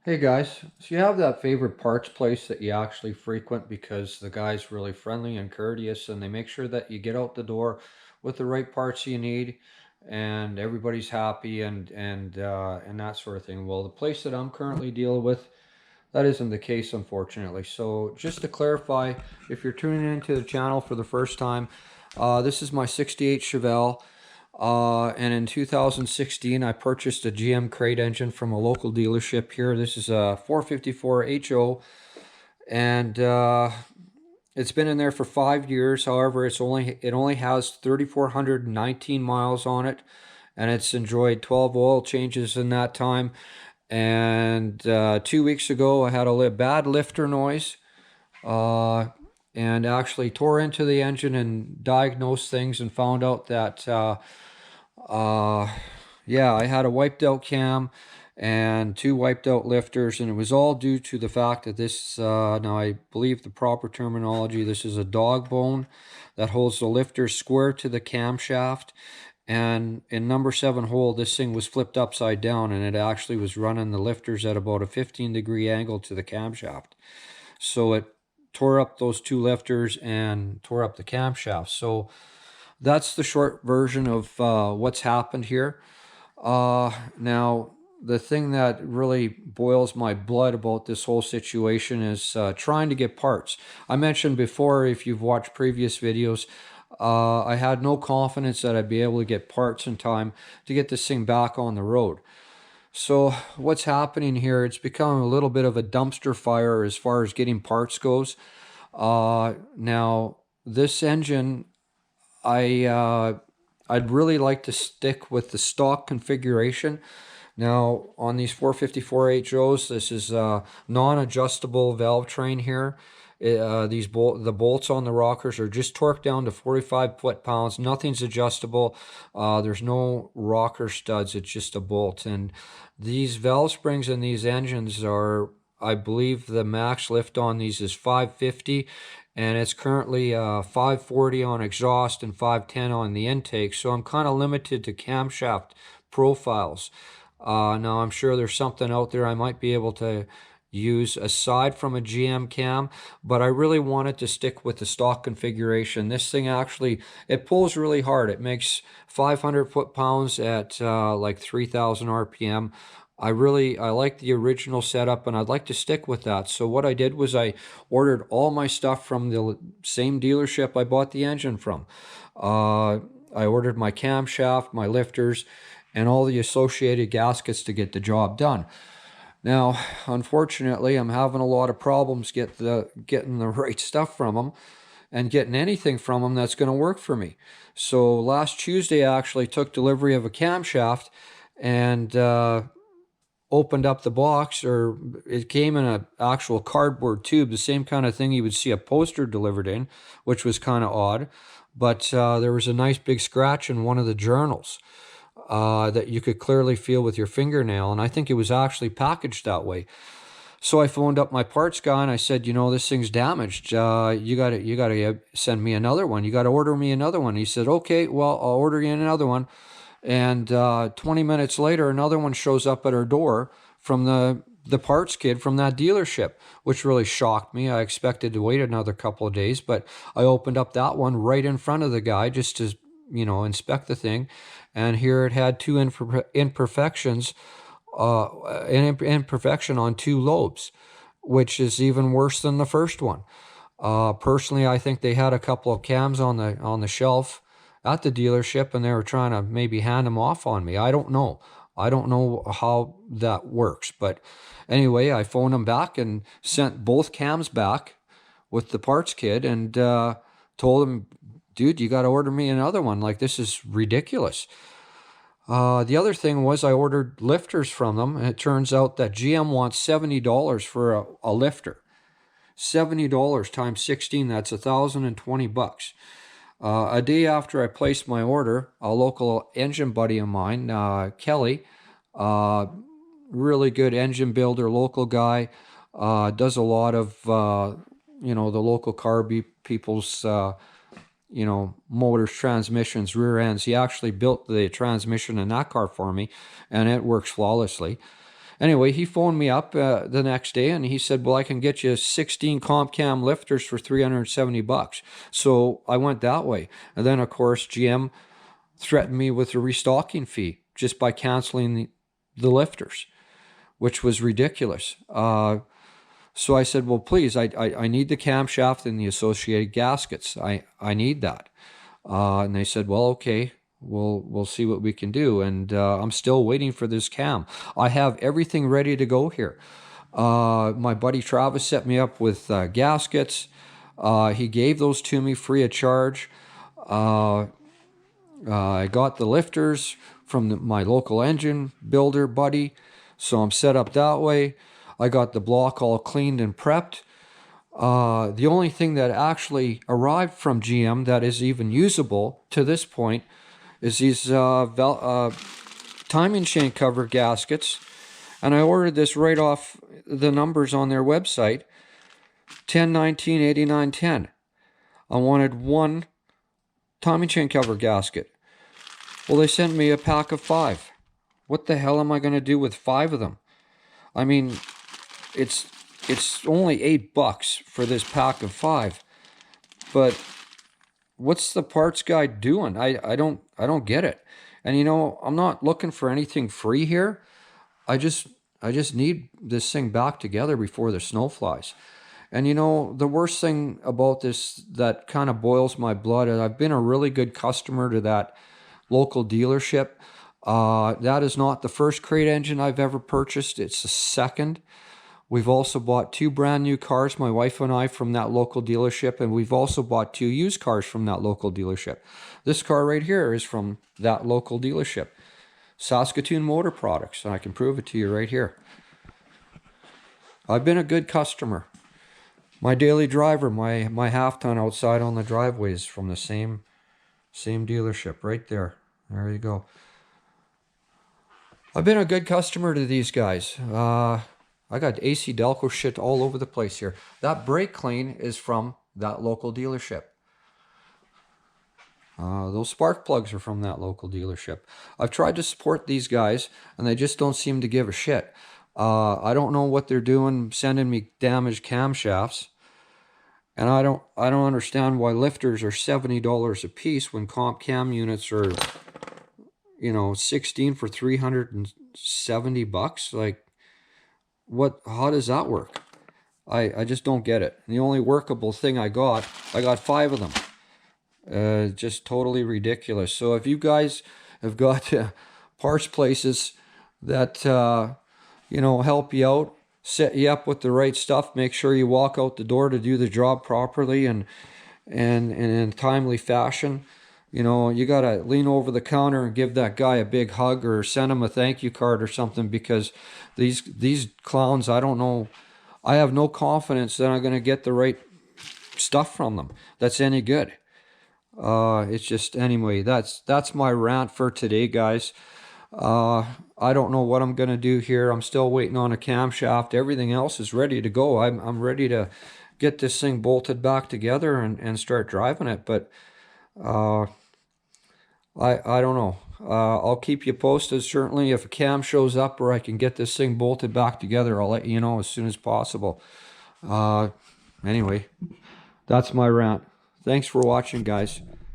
Hey guys, so you have that favorite parts place that you actually frequent because the guy's really friendly and courteous and they make sure that you get out the door with the right parts you need and everybody's happy and that sort of thing. Well, the place that I'm currently dealing with, that isn't the case unfortunately. So just to clarify, if you're tuning into the channel for the first time, this is my 68 Chevelle. And in 2016, I purchased a GM crate engine from a local dealership here. This is a 454 HO, and it's been in there for 5 years. However, it only has 3,419 miles on it, and it's enjoyed 12 oil changes in that time. And 2 weeks ago, I had a bad lifter noise. Uh, and actually tore into the engine and diagnosed things and found out that uh, yeah, I had a wiped out cam and two wiped out lifters, and it was all due to the fact that this, now I believe the proper terminology, this is a dog bone that holds the lifter square to the camshaft. And in number seven hole, this thing was flipped upside down, and it actually was running the lifters at about a 15-degree angle to the camshaft. So it tore up those two lifters and tore up the camshaft. So that's the short version of what's happened here. Now, the thing that really boils my blood about this whole situation is trying to get parts. I mentioned before, if you've watched previous videos, I had no confidence that I'd be able to get parts in time to get this thing back on the road. So what's happening here, it's becoming a little bit of a dumpster fire as far as getting parts goes. Now, this engine, I'd really like to stick with the stock configuration. Now on these 454 HOs, this is a non-adjustable valve train here. The bolts on the rockers are just torqued down to 45 foot-pounds. Nothing's adjustable. There's no rocker studs. It's just a bolt. And these valve springs in these engines are, I believe the max lift on these is 550, and it's currently 540 on exhaust and 510 on the intake. So I'm kind of limited to camshaft profiles. Now I'm sure there's something out there I might be able to use aside from a GM cam, but I really wanted to stick with the stock configuration. This thing actually, it pulls really hard. It makes 500 foot-pounds at like 3,000 RPM. I like the original setup, and I'd like to stick with that. So what I did was I ordered all my stuff from the same dealership I bought the engine from. I ordered my camshaft, my lifters, and all the associated gaskets to get the job done. Now, unfortunately, I'm having a lot of problems getting the right stuff from them and getting anything from them that's going to work for me. So last Tuesday, I actually took delivery of a camshaft and opened up the box, or it came in an actual cardboard tube, the same kind of thing you would see a poster delivered in, which was kind of odd. But there was a nice big scratch in one of the journals that you could clearly feel with your fingernail, and I think it was actually packaged that way. So I phoned up my parts guy and I said, you know, this thing's damaged. You gotta send me another one. You gotta order me another one. He said, okay, well, I'll order you another one. And 20 minutes later, another one shows up at our door from the parts kid from that dealership, which really shocked me. I expected to wait another couple of days, but I opened up that one right in front of the guy just to, inspect the thing. And here it had two imperfections, an imperfection on two lobes, which is even worse than the first one. Personally, I think they had a couple of cams on the shelf at the dealership, and they were trying to maybe hand them off on me. I don't know. I don't know how that works, but anyway, I phoned them back and sent both cams back with the parts kit and told him, dude, you got to order me another one. Like, this is ridiculous. The other thing was I ordered lifters from them, and it turns out that GM wants $70 for a lifter. $70 times 16, that's $1,020. A day after I placed my order, a local engine buddy of mine, Kelly, uh, really good engine builder, local guy, does a lot of, the local people's, motors, transmissions, rear ends. He actually built the transmission in that car for me, and it works flawlessly. Anyway, he phoned me up the next day and he said, well, I can get you 16 comp cam lifters for $370. So I went that way. And then, of course, GM threatened me with a restocking fee just by canceling the lifters, which was ridiculous. So I said, well, please, I need the camshaft and the associated gaskets. I need that. And they said, well, okay, we'll see what we can do. And I'm still waiting for this cam. I have everything ready to go here. My buddy Travis set me up with gaskets. He gave those to me free of charge. I got the lifters from my local engine builder buddy, so I'm set up that way. I got the block all cleaned and prepped. The only thing that actually arrived from GM that is even usable to this point is these timing chain cover gaskets. And I ordered this right off the numbers on their website, 10/19/89/10. I wanted one timing chain cover gasket. Well, they sent me a pack of 5. What the hell am I going to do with 5 of them? I mean, it's only $8 for this pack of 5, but what's the parts guy doing? I don't get it. And you know, I'm not looking for anything free here. I just need this thing back together before the snow flies. And you know, the worst thing about this that kind of boils my blood is I've been a really good customer to that local dealership. That is not the first crate engine I've ever purchased. It's the second. We've also bought 2 brand new cars, my wife and I, from that local dealership, and we've also bought 2 used cars from that local dealership. This car right here is from that local dealership, Saskatoon Motor Products, and I can prove it to you right here. I've been a good customer. My daily driver, my half-ton outside on the driveway is from the same dealership right there. There you go. I've been a good customer to these guys. I got AC Delco shit all over the place here. That brake clean is from that local dealership. Those spark plugs are from that local dealership. I've tried to support these guys, and they just don't seem to give a shit. I don't know what they're doing, sending me damaged camshafts, and I don't understand why lifters are $70 a piece when comp cam units are, you know, 16 for $370. Like, what? How does that work? I just don't get it. The only workable thing I got 5 of them. Just totally ridiculous. So if you guys have got parts places that you know, help you out, set you up with the right stuff, make sure you walk out the door to do the job properly and in timely fashion. You know, you gotta lean over the counter and give that guy a big hug or send him a thank you card or something, because these clowns, I don't know, I have no confidence that I'm gonna get the right stuff from them that's any good. It's just, anyway, that's my rant for today, guys. I don't know what I'm gonna do here. I'm still waiting on a camshaft. Everything else is ready to go. I'm ready to get this thing bolted back together and start driving it, but I don't know. I'll keep you posted. Certainly, if a cam shows up where I can get this thing bolted back together, I'll let you know as soon as possible. Anyway, that's my rant. Thanks for watching, guys.